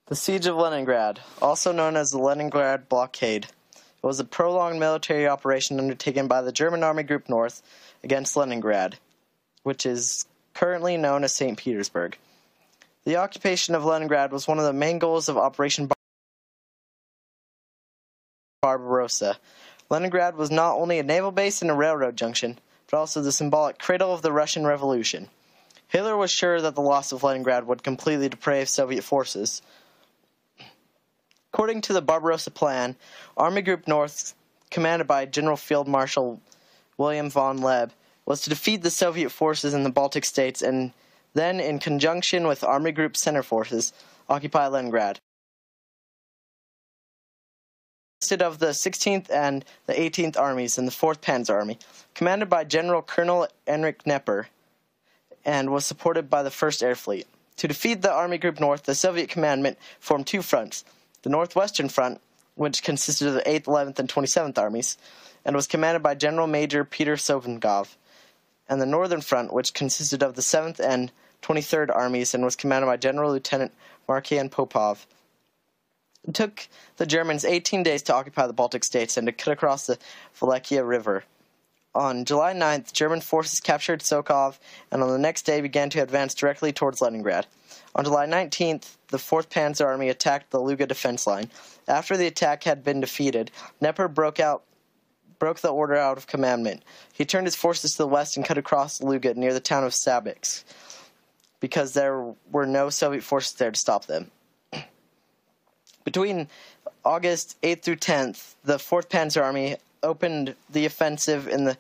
The Siege of Leningrad, also known as the Leningrad Blockade, was a prolonged military operation undertaken by the German Army Group North against Leningrad, which is currently known as St. Petersburg. The occupation of Leningrad was one of the main goals of Operation Barbarossa. Leningrad was not only a naval base and a railroad junction, but also the symbolic cradle of the Russian Revolution. Hitler was sure that the loss of Leningrad would completely deprave Soviet forces. According to the Barbarossa Plan, Army Group North, commanded by General Field Marshal William von Leb, was to defeat the Soviet forces in the Baltic states and then, in conjunction with Army Group Center forces, occupy Leningrad. Consisted of the 16th and the 18th Armies and the 4th Panzer Army, commanded by General Colonel Erich Knepper, and was supported by the 1st Air Fleet. To defeat the Army Group North, the Soviet commandment formed two fronts: the Northwestern Front, which consisted of the 8th, 11th, and 27th Armies, and was commanded by General Major Peter Sovnkov, and the Northern Front, which consisted of the 7th and 23rd Armies, and was commanded by General Lieutenant Markian Popov. It took the Germans 18 days to occupy the Baltic states and to cut across the Valechia River. On July 9th, German forces captured Sokov, and on the next day began to advance directly towards Leningrad. On July 19th, the 4th Panzer Army attacked the Luga defense line. After the attack had been defeated, Knepper broke the order out of commandment. He turned his forces to the west and cut across Luga near the town of Sabix, because there were no Soviet forces there to stop them. Between August 8th through 10th, the 4th Panzer Army opened the offensive in the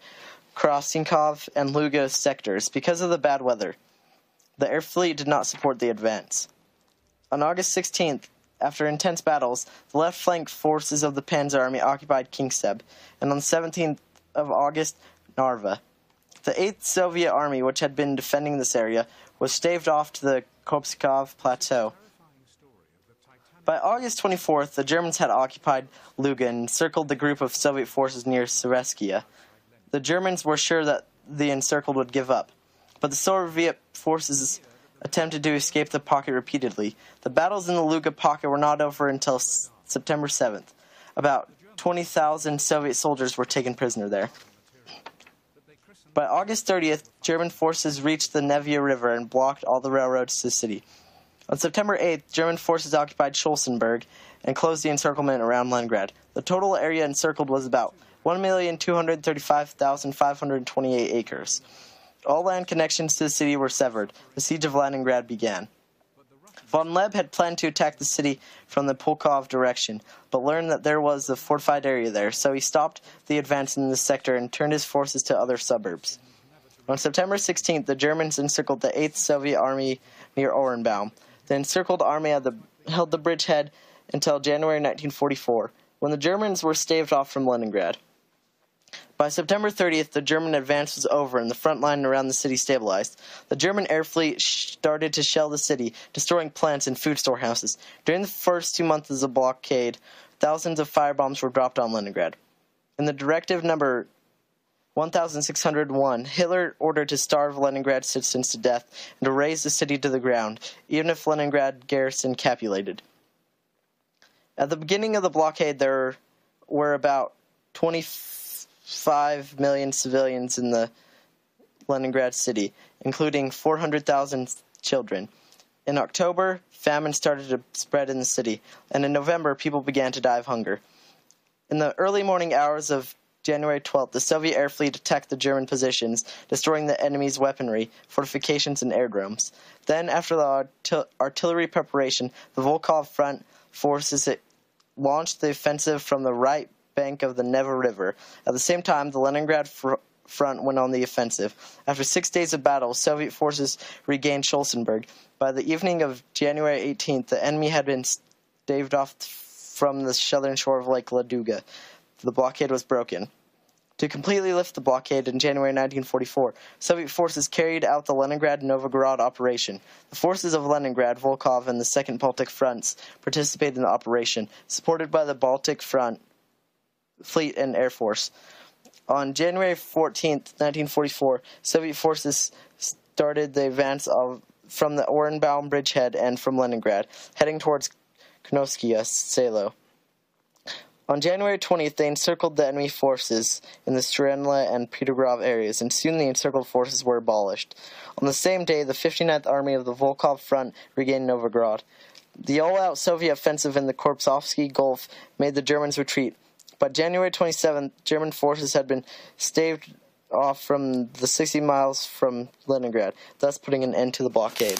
Krasinkov and Luga sectors because of the bad weather. The air fleet did not support the advance. On August 16th, after intense battles, the left flank forces of the Panzer Army occupied Kingseb, and on the 17th of August, Narva. The 8th Soviet Army, which had been defending this area, was staved off to the Kopskov Plateau. By August 24th, the Germans had occupied Luga and encircled the group of Soviet forces near Sereskia. The Germans were sure that the encircled would give up, but the Soviet forces attempted to escape the pocket repeatedly. The battles in the Luga pocket were not over until September 7th. About 20,000 Soviet soldiers were taken prisoner there. By August 30th, German forces reached the Nevia River and blocked all the railroads to the city. On September 8th, German forces occupied Scholzenberg and closed the encirclement around Leningrad. The total area encircled was about 1,235,528 acres. All land connections to the city were severed. The Siege of Leningrad began. Von Leb had planned to attack the city from the Pulkov direction, but learned that there was a fortified area there, so he stopped the advance in this sector and turned his forces to other suburbs. On September 16th, the Germans encircled the 8th Soviet Army near Orenbaum. The encircled army held the bridgehead until January 1944, when the Germans were staved off from Leningrad. By September 30th, the German advance was over and the front line around the city stabilized. The German air fleet started to shell the city, destroying plants and food storehouses. During the first 2 months of the blockade, thousands of firebombs were dropped on Leningrad. In the directive number 1601, Hitler ordered to starve Leningrad citizens to death and to raze the city to the ground, even if Leningrad garrison capitulated. At the beginning of the blockade, there were about 25 million civilians in the Leningrad city, including 400,000 children. In October, famine started to spread in the city, and in November, people began to die of hunger. In the early morning hours of January 12th, the Soviet air fleet attacked the German positions, destroying the enemy's weaponry, fortifications, and airdromes. Then, after the artillery preparation, the Volkhov front forces launched the offensive from the right bank of the Neva River. At the same time, the Leningrad front went on the offensive. After 6 days of battle, Soviet forces regained Scholzenberg. By the evening of January 18th, the enemy had been staved off from the southern shore of Lake Ladoga. The blockade was broken. To completely lift the blockade in January 1944, Soviet forces carried out the Leningrad-Novgorod operation. The forces of Leningrad, Volkhov, and the Second Baltic Fronts participated in the operation, supported by the Baltic Front, Fleet, and Air Force. On January 14, 1944, Soviet forces started the advance from the Orenbaum bridgehead and from Leningrad, heading towards Knoskia Selo. On January 20th, they encircled the enemy forces in the Strenla and Petrograd areas, and soon the encircled forces were abolished. On the same day, the 59th Army of the Volkhov Front regained Novgorod. The all-out Soviet offensive in the Korpsovsky Gulf made the Germans retreat. By January 27th, German forces had been staved off from the 60 miles from Leningrad, thus putting an end to the blockade.